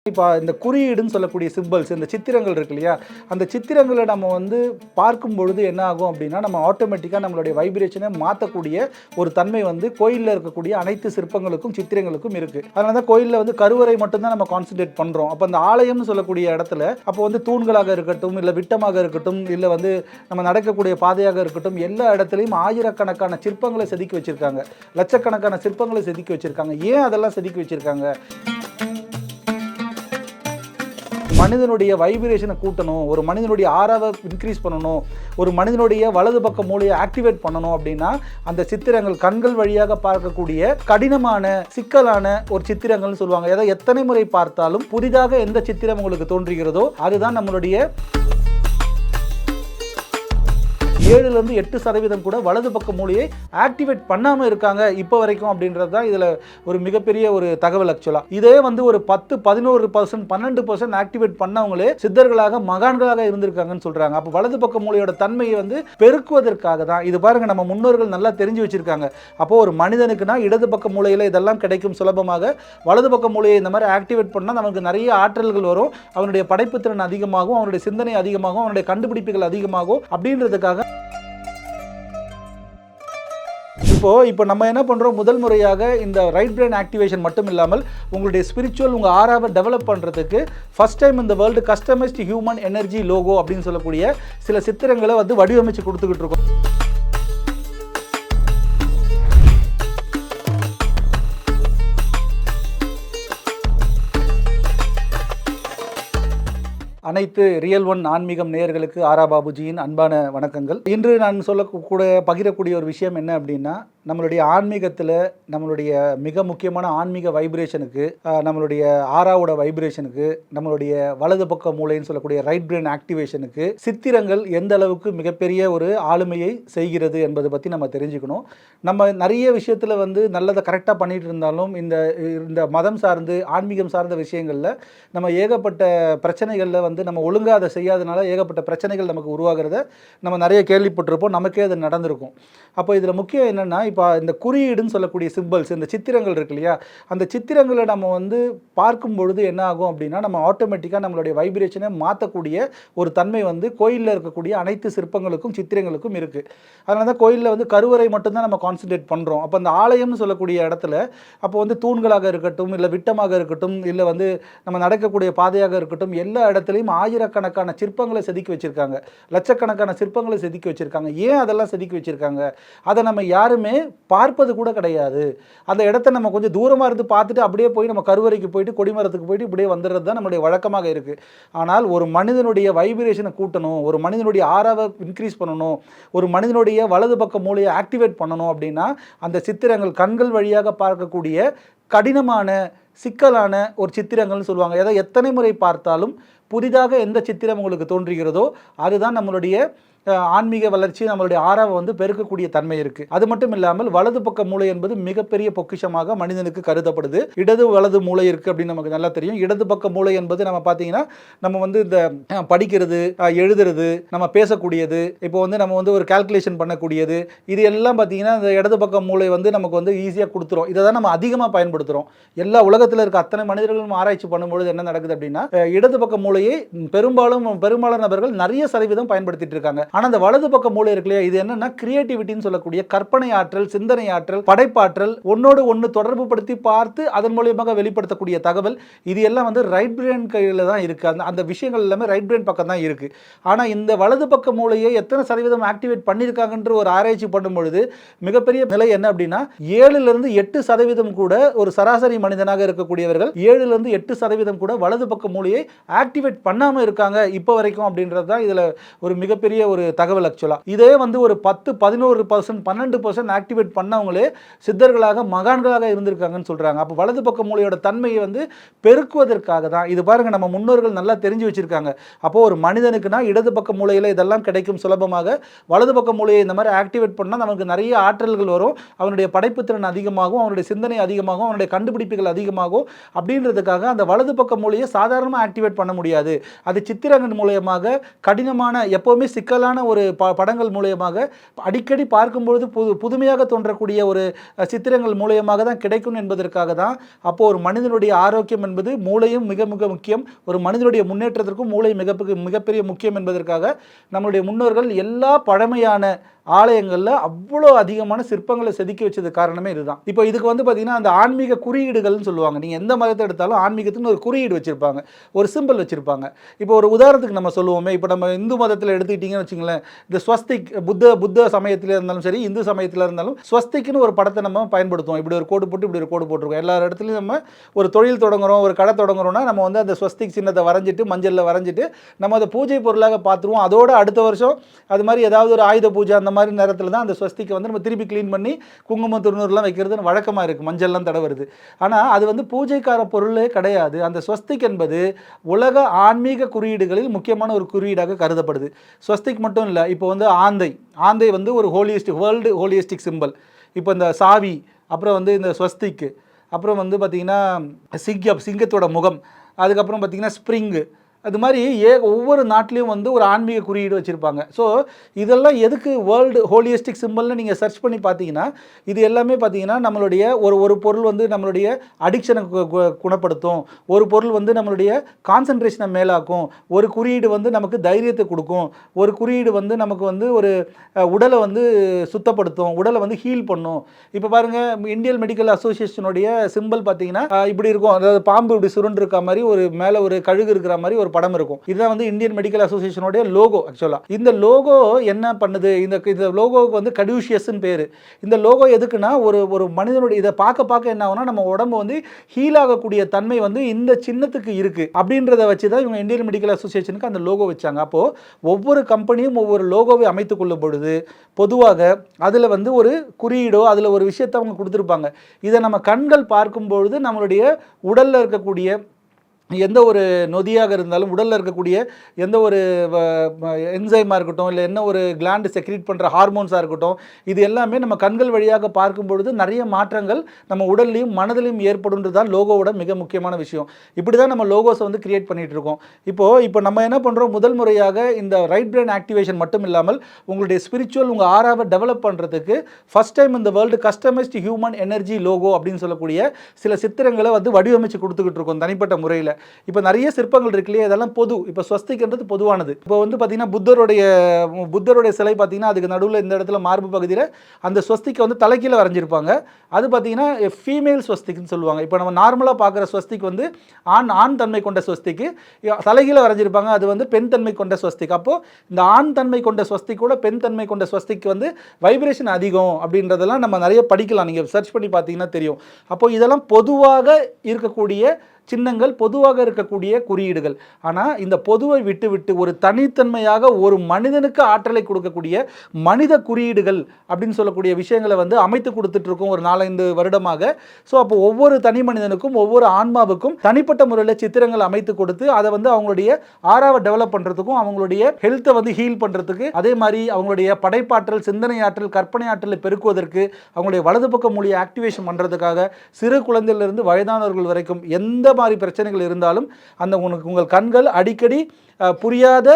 இப்போ இந்த குறியீடுன்னு சொல்லக்கூடிய சிம்பிள்ஸ், இந்த சித்திரங்கள் இருக்கு இல்லையா, அந்த சித்திரங்களை நம்ம வந்து பார்க்கும் பொழுது என்ன ஆகும் அப்படின்னா, நம்ம ஆட்டோமேட்டிக்காக நம்மளுடைய வைப்ரேஷனை மாற்றக்கூடிய ஒரு தன்மை வந்து கோயிலில் இருக்கக்கூடிய அனைத்து சிற்பங்களுக்கும் சித்திரங்களுக்கும் இருக்குது. அதனால தான் கோயிலில் வந்து கருவறை மட்டும்தான் நம்ம கான்சன்ட்ரேட் பண்ணுறோம். அப்போ அந்த ஆலயம்னு சொல்லக்கூடிய இடத்துல அப்போ வந்து தூண்களாக இருக்கட்டும், இல்லை விட்டமாக இருக்கட்டும், இல்லை வந்து நம்ம நடக்கக்கூடிய பாதையாக இருக்கட்டும், எல்லா இடத்துலையும் ஆயிரக்கணக்கான சிற்பங்களை செதுக்கி வச்சுருக்காங்க, லட்சக்கணக்கான சிற்பங்களை செதுக்கி வச்சுருக்காங்க. ஏன் அதெல்லாம் செதுக்கி வச்சுருக்காங்க? மனிதனுடைய வைப்ரேஷனை கூட்டணும், ஒரு மனிதனுடைய ஆறாவை இன்க்ரீஸ் பண்ணணும், ஒரு மனிதனுடைய வலது பக்க மூளையை ஆக்டிவேட் பண்ணணும் அப்படின்னா அந்த சித்திரங்கள் கண்கள் வழியாக பார்க்கக்கூடிய கடினமான சிக்கலான ஒரு சித்திரங்கள்னு சொல்லுவாங்க. ஏதாவது எத்தனை முறை பார்த்தாலும் புதிதாக எந்த சித்திரம் உங்களுக்கு தோன்றுகிறதோ அதுதான் நம்மளுடைய 7-8% கூட வலது பக்க மூளையை ஆக்டிவேட் பண்ணாமல் இருக்காங்க இப்போ வரைக்கும் அப்படின்றது தான் இதில் ஒரு மிகப்பெரிய ஒரு தகவல். ஆக்சுவலாக இதே வந்து ஒரு 10-11% 12% ஆக்டிவேட் பண்ணவங்களே சித்தர்களாக மகான்களாக இருந்திருக்காங்கன்னு சொல்கிறாங்க. அப்போ வலது பக்க மூளையோட தன்மையை வந்து பெருக்குவதற்காக தான் இது. பாருங்கள், நம்ம முன்னோர்கள் நல்லா தெரிஞ்சு வச்சுருக்காங்க. அப்போது ஒரு மனிதனுக்குனா இடது பக்க மூளையில் இதெல்லாம் கிடைக்கும் சுலபமாக. வலது பக்க மூளையை இந்த மாதிரி ஆக்டிவேட் பண்ணால் நமக்கு நிறைய ஆற்றல்கள் வரும், அவனுடைய படைப்புத்திறன் அதிகமாகும், அவனுடைய சிந்தனை அதிகமாகும், அவனுடைய கண்டுபிடிப்புகள் அதிகமாகும் அப்படின்றதுக்காக இப்போ நம்ம என்ன பண்ணுறோம், முதல் முறையாக இந்த ரைட் பிரெயின் ஆக்டிவேஷன் மட்டும் இல்லாமல் உங்களுடைய ஸ்பிரிச்சுவல் உங்கள் ஆறாவை டெவலப் பண்ணுறதுக்கு ஃபர்ஸ்ட் டைம் இந்த world customised human energy logo அப்படின்னு சொல்லக்கூடிய சில சித்திரங்களை வந்து வடிவமைச்சு கொடுத்துக்கிட்டு இருக்கோம். அனைத்து ரியல் ஒன் ஆன்மீகம் நேயர்களுக்கு ஆரா பாபுஜியின் அன்பான வணக்கங்கள். இன்று நான் பகிரக்கூடிய ஒரு விஷயம் என்ன அப்படின்னா, நம்மளுடைய ஆன்மீகத்தில் நம்மளுடைய மிக முக்கியமான ஆன்மீக வைப்ரேஷனுக்கு, நம்மளுடைய ஆறாவோட வைப்ரேஷனுக்கு, நம்மளுடைய வலது பக்க மூளைன்னு சொல்லக்கூடிய ரைட் பிரெயின் ஆக்டிவேஷனுக்கு சித்திரங்கள் எந்த அளவுக்கு மிகப்பெரிய ஒரு ஆளுமையை செய்கிறது என்பதை பற்றி நம்ம தெரிஞ்சுக்கணும். நம்ம நிறைய விஷயத்தில் வந்து நல்லதை கரெக்டாக பண்ணிட்டு இருந்தாலும் இந்த மதம் சார்ந்து ஆன்மீகம் சார்ந்த விஷயங்களில் நம்ம ஏகப்பட்ட பிரச்சனைகளில் வந்து நம்ம ஒழுங்காக அதை செய்யாதனால ஏகப்பட்ட பிரச்சனைகள் நமக்கு உருவாகிறத நம்ம நிறைய கேள்விப்பட்டிருப்போம், நமக்கே அது நடந்திருக்கும். அப்போ இதில் முக்கியம் என்னென்னா, இப்போ இந்த குறியீடுன்னு சொல்லக்கூடிய சிம்பிள்ஸ், இந்த சித்திரங்கள் இருக்கு இல்லையா, அந்த சித்திரங்களை நம்ம வந்து பார்க்கும் பொழுது என்ன ஆகும் அப்படின்னா, நம்ம ஆட்டோமேட்டிக்காக நம்மளுடைய வைப்ரேஷனை மாற்றக்கூடிய ஒரு தன்மை வந்து கோயிலில் இருக்கக்கூடிய அனைத்து சிற்பங்களுக்கும் சித்திரங்களுக்கும் இருக்குது. அதனால தான் கோயிலில் வந்து கருவறை மட்டும்தான் நம்ம கான்சன்ட்ரேட் பண்ணுறோம். அப்போ அந்த ஆலயம்னு சொல்லக்கூடிய இடத்துல அப்போ வந்து தூண்களாக இருக்கட்டும், இல்லை விட்டமாக இருக்கட்டும், இல்லை வந்து நம்ம நடக்கக்கூடிய பாதையாக இருக்கட்டும், எல்லா இடத்துலையும் ஆயிரக்கணக்கான சிற்பங்களை செதுக்கி வச்சுருக்காங்க, லட்சக்கணக்கான சிற்பங்களை செதுக்கி வச்சுருக்காங்க. ஏன் அதெல்லாம் செதுக்கி வச்சுருக்காங்க? அதை நம்ம யாருமே பார்ப்பது கூட கிடையாது. அந்த இடத்த நம்ம கொஞ்சம் தூரமாக இருந்து பார்த்துட்டு அப்படியே போய் நம்ம கருவறைக்கு போயிட்டு கொடிமரத்துக்கு போயிட்டு இப்படியே வந்துடுறது தான் நம்மளுடைய வழக்கமாக இருக்குது. ஆனால் ஒரு மனிதனுடைய வைப்ரேஷனை கூட்டணும், ஒரு மனிதனுடைய ஆறாவை இன்க்ரீஸ் பண்ணணும், ஒரு மனிதனுடைய வலது பக்க மூளையை ஆக்டிவேட் பண்ணணும் அப்படின்னா அந்த சித்திரங்கள் கண்கள் வழியாக பார்க்கக்கூடிய கடினமான சிக்கலான ஒரு சித்திரங்கள்னு சொல்லுவாங்க. ஏதாவது எத்தனை முறை பார்த்தாலும் புதிதாக எந்த சித்திரம் உங்களுக்கு தோன்றுகிறதோ அதுதான் நம்மளுடைய ஆன்மீக வளர்ச்சி, நம்மளுடைய ஆறாவை வந்து பெருக்கக்கூடிய தன்மை இருக்குது. அது மட்டும் இல்லாமல் வலது பக்க மூளை என்பது மிகப்பெரிய பொக்கிஷமாக மனிதனுக்கு கருதப்படுது. இடது வலது மூளை இருக்குது அப்படின்னு நமக்கு நல்லா தெரியும். இடது பக்க மூளை என்பது நம்ம பார்த்தீங்கன்னா நம்ம வந்து இந்த படிக்கிறது, எழுதுறது, நம்ம பேசக்கூடியது, இப்போ வந்து நம்ம வந்து ஒரு கால்குலேஷன் பண்ணக்கூடியது, இது எல்லாம் பார்த்தீங்கன்னா இந்த இடது பக்க மூளை வந்து நமக்கு வந்து ஈஸியாக கொடுத்துரும். இதை தான் நம்ம அதிகமாக பயன்படுத்துகிறோம். எல்லா உலகத்தில் இருக்க அத்தனை மனிதர்களும் ஆராய்ச்சி பண்ணும்பொழுது என்ன நடக்குது அப்படின்னா, இடது பக்க மூளையை பெரும்பாலான நபர்கள் நிறைய சதவீதம் பயன்படுத்திட்டு இருக்காங்க. ஆனால் அந்த வலது பக்க மூளை இருக்கு இல்லையா, இது என்னன்னா கிரியேட்டிவிட்டின்னு சொல்லக்கூடிய கற்பனை ஆற்றல், சிந்தனை ஆற்றல், படைப்பாற்றல், ஒன்னோடு ஒன்று தொடர்பு படுத்தி பார்த்து அதன் மூலியமாக வெளிப்படுத்தக்கூடிய தகவல், இது எல்லாம் வந்து ரைட் பிரெயின் கையில் தான் இருக்குது. அந்த விஷயங்கள் எல்லாமே ரைட் பிரெயின் பக்கம் தான் இருக்குது. ஆனால் இந்த வலது பக்க மூளையை எத்தனை சதவீதம் ஆக்டிவேட் பண்ணியிருக்காங்கன்ற ஒரு ஆராய்ச்சி பண்ணும்பொழுது மிகப்பெரிய நிலை என்ன அப்படின்னா 7-8% கூட ஒரு சராசரி மனிதனாக இருக்கக்கூடியவர்கள் 7-8% கூட வலது பக்க மூளையை ஆக்டிவேட் பண்ணாமல் இருக்காங்க இப்போ வரைக்கும் அப்படின்றது தான் இதில் ஒரு மிகப்பெரிய ஒரு தகவல். ஆக்சுவலா இதே வந்து ஒரு 10-11% 12% ஆக்டிவேட் பண்ணவங்களே சித்தர்களாக மகான்களாக இருந்திருக்காங்கன்னு சொல்றாங்க. அப்போ வலது பக்க மூளையோட தன்மையை வந்து பெருக்குவதற்காக தான் இது. பாருங்க, நம்ம முன்னோர்கள் நல்லா தெரிஞ்சு வச்சிருக்காங்க. அப்போ ஒரு மனிதனுக்குனா இடது பக்க மூளையில் இதெல்லாம் கிடைக்கும் சுலபமாக, வலது பக்க மூளையை இந்த மாதிரி ஆக்டிவேட் பண்ணால் நமக்கு நிறைய ஆற்றல்கள் வரும், அவனுடைய படைப்புத்திறன் அதிகமாகும், அவனுடைய சிந்தனை அதிகமாகும், அவனுடைய கண்டுபிடிப்புகள் அதிகமாகும் அப்படின்றதுக்காக அந்த வலது பக்க மூளையை சாதாரணமாக ஆக்டிவேட் பண்ண முடியாது. அது சித்திரங்கள் மூலயமாக கடினமான எப்போவுமே சிக்கலான அழகான ஒரு படங்கள் மூலயமாக அடிக்கடி பார்க்கும்பொழுது புதுமையாக தோன்றக்கூடிய ஒரு சித்திரங்கள் மூலயமாக தான் கிடைக்கும் என்பதற்காக தான் அப்போது ஒரு மனிதனுடைய ஆரோக்கியம் என்பது மூளையும் மிக மிக முக்கியம், ஒரு மனிதனுடைய முன்னேற்றத்திற்கும் மூளை மிகப்பெரிய முக்கியம் என்பதற்காக நம்மளுடைய முன்னோர்கள் எல்லா பழமையான ஆலயங்களில் அவ்வளோ அதிகமான சிற்பங்களை செதுக்கி வச்சது காரணமே இதுதான். இப்போ இதுக்கு வந்து பார்த்தீங்கன்னா அந்த ஆன்மீக குறியீடுகள்னு சொல்லுவாங்க. நீங்கள் எந்த மதத்தை எடுத்தாலும் ஆன்மீகத்துக்கு ஒரு குறியீடு வச்சுருப்பாங்க, ஒரு சிம்பிள் வச்சுருப்பாங்க. இப்போ ஒரு உதாரணத்துக்கு நம்ம சொல்லுவோமே, இப்போ நம்ம இந்து மதத்தில் எடுத்துக்கிட்டிங்கன்னு வச்சுங்களேன், இந்த ஸ்வஸ்திக் புத்த சமயத்தில் இருந்தாலும் சரி, இந்து சமயத்தில் இருந்தாலும் ஸ்வஸ்திக்னு ஒரு படத்தை நம்ம பயன்படுத்துவோம். இப்படி ஒரு கோடு போட்டு இப்படி ஒரு கோடு போட்டிருக்கோம். எல்லா இடத்துலையும் நம்ம ஒரு தொழில் தொடங்குறோம், ஒரு கடை தொடங்குறோம்னா நம்ம வந்து அந்த ஸ்வஸ்திக் சின்னத்தை வரைஞ்சிட்டு மஞ்சளில் வரைஞ்சிட்டு நம்ம அதை பூஜை பொருளாக பார்த்துருவோம். அதோட அடுத்த வருஷம் அது மாதிரி ஏதாவது ஒரு ஆயுத பூஜை அந்த மாதிரி நேரத்தில் தான் அந்த ஸ்வஸ்திக்கை வந்து நம்ம திருப்பி க்ளீன் பண்ணி குங்குமம் திருநூறுலாம் வைக்கிறதுன்னு வழக்கமாக இருக்குது, மஞ்சள்லாம் தடவுறது. ஆனால் அது வந்து பூஜைக்கார பொருளே கிடையாது. அந்த ஸ்வஸ்திக் என்பது உலக ஆன்மீக குறியீடுகளில் முக்கியமான ஒரு குறியீடாக கருதப்படுது. ஸ்வஸ்திக் மட்டும் இல்லை, இப்போ வந்து ஆந்தை வந்து ஒரு வேர்ல்டு ஹோலியஸ்டிக் சிம்பிள். இப்போ இந்த சாவி, அப்புறம் வந்து இந்த ஸ்வஸ்திக்கு, அப்புறம் வந்து பார்த்திங்கன்னா சிங்கத்தோட முகம், அதுக்கப்புறம் பார்த்திங்கன்னா ஸ்ப்ரிங்கு, அது மாதிரி ஒவ்வொரு நாட்டிலையும் வந்து ஒரு ஆன்மீக குறியீடு வச்சுருப்பாங்க. ஸோ இதெல்லாம் எதுக்கு வேர்ல்டு ஹோலியஸ்டிக் சிம்பிள்னு நீங்கள் சர்ச் பண்ணி பார்த்தீங்கன்னா இது எல்லாமே பார்த்தீங்கன்னா நம்மளுடைய ஒரு பொருள் வந்து நம்மளுடைய அடிக்ஷனை குணப்படுத்தும், ஒரு பொருள் வந்து நம்மளுடைய கான்சன்ட்ரேஷனை மேலாக்கும், ஒரு குறியீடு வந்து நமக்கு தைரியத்தை கொடுக்கும், ஒரு குறியீடு வந்து நமக்கு வந்து ஒரு உடலை வந்து சுத்தப்படுத்தும், உடலை வந்து ஹீல் பண்ணும். இப்போ பாருங்கள், இந்தியன் மெடிக்கல் அசோசியேஷனுடைய சிம்பிள் பார்த்தீங்கன்னா இப்படி இருக்கும், அதாவது பாம்பு இப்படி சுருண்டு இருக்க மாதிரி, ஒரு மேலே ஒரு கழுகு இருக்கிற மாதிரி ஒரு படம் இருக்கும். இதுதான் வந்து இந்தியன் மெடிக்கல் அசோசியேஷனுடைய லோகோ. ஆக்சுவலா இந்த லோகோ என்ன பண்ணுது, இந்த லோகோவுக்கு வந்து கடியூஷியஸ்னு பேரு. இந்த லோகோ எதுக்குன்னா ஒரு மனிதனுடைய இதை பார்க்க என்ன ஆகும்னா நம்ம உடம்பு வந்து ஹீல் ஆகக்கூடிய தன்மை வந்து இந்த சின்னத்துக்கு இருக்கு அப்படின்றத வச்சு தான் இவங்க இந்தியன் மெடிக்கல் அசோசியேஷனுக்கு அந்த லோகோ வச்சாங்க. அப்போ ஒவ்வொரு கம்பெனியும் ஒவ்வொரு லோகோவை அமைத்துக் கொள்ளும் பொழுது பொதுவாக அதில் வந்து ஒரு குறியீடோ அதில் ஒரு விஷயத்தை அவங்க கொடுத்துருப்பாங்க. இதை நம்ம கண்கள் பார்க்கும்பொழுது நம்மளுடைய உடலில் இருக்கக்கூடிய எந்த ஒரு நொதியாக இருந்தாலும், உடலில் இருக்கக்கூடிய எந்த ஒரு என்சைமாக இருக்கட்டும், இல்லை என்ன ஒரு கிளாண்டு செக்ரீட் பண்ணுற ஹார்மோன்ஸாக இருக்கட்டும், இது எல்லாமே நம்ம கண்கள் வழியாக பார்க்கும் பொழுது நிறைய மாற்றங்கள் நம்ம உடல்லையும் மனதிலையும் ஏற்படுன்றது தான் லோகோவோட மிக முக்கியமான விஷயம். இப்படி தான் நம்ம லோகோஸை வந்து கிரியேட் பண்ணிகிட்டு இருக்கோம். இப்போ நம்ம என்ன பண்ணுறோம், முதல் முறையாக இந்த ரைட் பிரெயின் ஆக்டிவேஷன் மட்டும் இல்லாமல் உங்களுடைய ஸ்பிரிச்சுவல் உங்கள் ஆறாவை டெவலப் பண்ணுறதுக்கு ஃபஸ்ட் டைம் இந்த world customised human energy logo அப்படின்னு சொல்லக்கூடிய சில சித்திரங்களை வந்து வடிவமைச்சு கொடுத்துக்கிட்டு இருக்கோம் தனிப்பட்ட முறையில். இப்போ நிறைய சிற்பங்கள் இருக்கு இல்லையா, இதெல்லாம் பொது. இப்போ ஸ்வஸ்திக்ன்றது பொதுவானது. இப்போ வந்து பார்த்தீங்கன்னா புத்தருடைய சிலை பார்த்தீங்கன்னா அதுக்கு நடுவில் இந்த இடத்துல மார்பு பகுதியில் அந்த ஸ்வஸ்திக்கை வந்து தலைக்கீழ வரைஞ்சிருப்பாங்க. அது பார்த்தீங்கன்னா ஃபீமேல் ஸ்வஸ்திக்னு சொல்லுவாங்க. இப்போ நம்ம நார்மலாக பார்க்குற ஸ்வஸ்திக் வந்து ஆண் தன்மை கொண்ட ஸ்வஸ்திக்கு, தலைகீழ வரைஞ்சிருப்பாங்க அது வந்து பெண் தன்மை கொண்ட ஸ்வஸ்திக். அப்போது இந்த ஆண் தன்மை கொண்ட ஸ்வஸ்திக்கோட பெண் தன்மை கொண்ட ஸ்வஸ்திக்கு வந்து வைப்ரேஷன் அதிகம் அப்படின்றதெல்லாம் நம்ம நிறைய படிக்கலாம், நீங்கள் சர்ச் பண்ணி பார்த்தீங்கன்னா தெரியும். அப்போது இதெல்லாம் பொதுவாக இருக்கக்கூடிய சின்னங்கள், பொதுவாக இருக்கக்கூடிய குறியீடுகள். ஆனால் இந்த பொதுவை விட்டு ஒரு தனித்தன்மையாக ஒரு மனிதனுக்கு ஆற்றலை கொடுக்கக்கூடிய மனித குறியீடுகள் அப்படின்னு சொல்லக்கூடிய விஷயங்களை வந்து அமைத்து கொடுத்துட்ருக்கோம் ஒரு 4-5 வருடமாக. ஸோ அப்போ ஒவ்வொரு தனி மனிதனுக்கும் ஒவ்வொரு ஆன்மாவுக்கும் தனிப்பட்ட முறையில் சித்திரங்கள் அமைத்து கொடுத்து அதை வந்து அவங்களுடைய ஆறாவை டெவலப் பண்ணுறதுக்கும் அவங்களுடைய ஹெல்த்தை வந்து ஹீல் பண்ணுறதுக்கு, அதே மாதிரி அவங்களுடைய படைப்பாற்றல், சிந்தனை ஆற்றல், கற்பனை ஆற்றலை பெருக்குவதற்கு, அவங்களுடைய வலது பக்க மொழியை ஆக்டிவேஷன் பண்ணுறதுக்காக சிறு குழந்தையிலிருந்து வயதானவர்கள் வரைக்கும் எந்த மாதிரி பிரச்சனைகள் இருந்தாலும் அந்த உங்கள் கண்கள் அடிக்கடி புரியாத,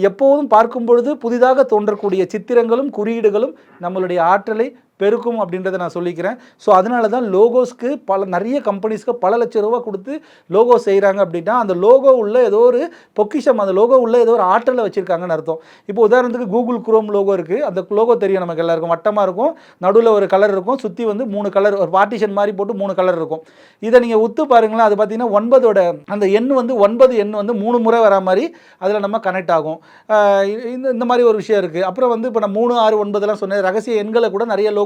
எப்போதும் பார்க்கும் பொழுது புதிதாக தோன்றக்கூடிய சித்திரங்களும் குறியீடுகளும் நம்மளுடைய ஆற்றலை பெருக்கும் அப்படின்றத நான் சொல்லிக்கிறேன். ஸோ அதனால தான் லோகோஸ்க்கு நிறைய கம்பெனிஸ்க்கு பல லட்சம் ரூபா கொடுத்து லோகோ செய்கிறாங்க. அப்படின்னா அந்த லோகோ உள்ள ஏதோ ஒரு பொக்கிஷம், அந்த லோகோ உள்ள ஏதோ ஒரு ஆற்றலை வச்சுருக்காங்கன்னு அர்த்தம். இப்போ உதாரணத்துக்கு கூகுள் குரோம் லோகோ இருக்குது. அந்த லோகோ தெரியும் நமக்கு எல்லாருக்கும், வட்டமாக இருக்கும், நடுவில் ஒரு கலர் இருக்கும், சுற்றி வந்து 3 கலர், ஒரு பார்ட்டிஷன் மாதிரி போட்டு 3 கலர் இருக்கும். இதை நீங்கள் உத்து பாருங்களேன், அது பார்த்தீங்கன்னா 9ஓட அந்த எண் வந்து 9 எண் வந்து 3 முறை வரா மாதிரி அதில் நம்ம கனெக்ட் ஆகும். இந்த மாதிரி ஒரு விஷயம் இருக்குது. அப்புறம் வந்து இப்போ நான் 3, 6, 9 சொன்னேன், ரகசிய எண்களை கூட நிறைய லோகோஸில்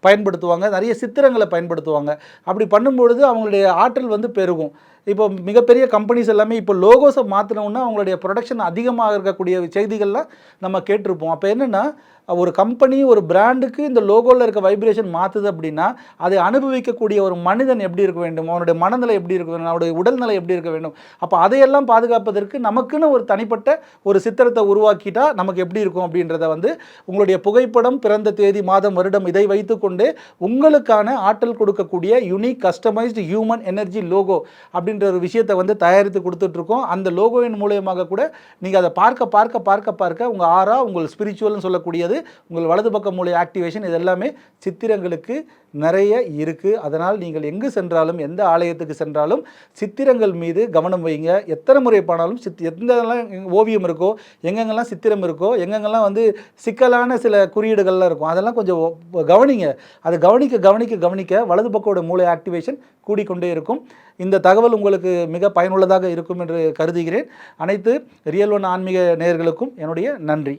பயன்படுத்துவாங்க, நிறைய சித்திரங்களை பயன்படுத்துவாங்க. அப்படி பண்ணும்பொழுது அவங்களுடைய ஆற்றல் வந்து பெருகும். இப்போ மிகப்பெரிய கம்பெனிஸ் எல்லாமே இப்போ லோகோஸை மாற்றினோன்னா அவங்களுடைய ப்ரொடக்ஷன் அதிகமாக இருக்கக்கூடிய செய்திகள்லாம் நம்ம கேட்டிருப்போம். அப்போ என்னென்னா ஒரு கம்பெனி, ஒரு பிராண்டுக்கு இந்த லோகோவில் இருக்க வைப்ரேஷன் மாற்றுது அப்படின்னா அதை அனுபவிக்கக்கூடிய ஒரு மனிதன் எப்படி இருக்க வேண்டும், அவனுடைய மனநிலை எப்படி இருக்க வேண்டும், அவனுடைய உடல்நிலை எப்படி இருக்க வேண்டும். அப்போ அதையெல்லாம் பாதுகாப்பதற்கு நமக்குன்னு ஒரு தனிப்பட்ட ஒரு சித்திரத்தை உருவாக்கிட்டா நமக்கு எப்படி இருக்கும் அப்படின்றத வந்து உங்களுடைய புகைப்படம், பிறந்த தேதி, மாதம், வருடம் இதை வைத்துக்கொண்டு உங்களுக்கான ஆற்றல் கொடுக்கக்கூடிய unique customised human energy logo அப்படின்னு அப்படின்ற ஒரு விஷயத்தை வந்து தயாரித்து கொடுத்துட்ருக்கோம். அந்த லோகோவின் மூலியமாக கூட நீங்கள் அதை பார்க்க பார்க்க பார்க்க பார்க்க உங்கள் ஆரா, உங்கள் ஸ்பிரிச்சுவல்னு சொல்லக்கூடியது, உங்கள் வலது பக்க மூளை ஆக்டிவேஷன், இது எல்லாமே சித்திரங்களுக்கு நிறைய இருக்குது. அதனால் நீங்கள் எங்கு சென்றாலும், எந்த ஆலயத்துக்கு சென்றாலும் சித்திரங்கள் மீது கவனம் வைங்க. எத்தனை முறை போனாலும் எந்தெல்லாம் ஓவியம் இருக்கோ, எங்கெங்கெல்லாம் சித்திரம் இருக்கோ, எங்கெங்கெல்லாம் வந்து சிக்கலான சில குறியீடுகள்லாம் இருக்கும், அதெல்லாம் கொஞ்சம் கவனிங்க. அது கவனிக்க கவனிக்க கவனிக்க வலது பக்கோட மூளை ஆக்டிவேஷன் கூடிக்கொண்டே இருக்கும். இந்த தகவல் உங்களுக்கு மிக பயனுள்ளதாக இருக்கும் என்று கருதுகிறேன். அனைத்து ரியல் ஒன் ஆன்மீக நேயர்களுக்கும் என்னுடைய நன்றி.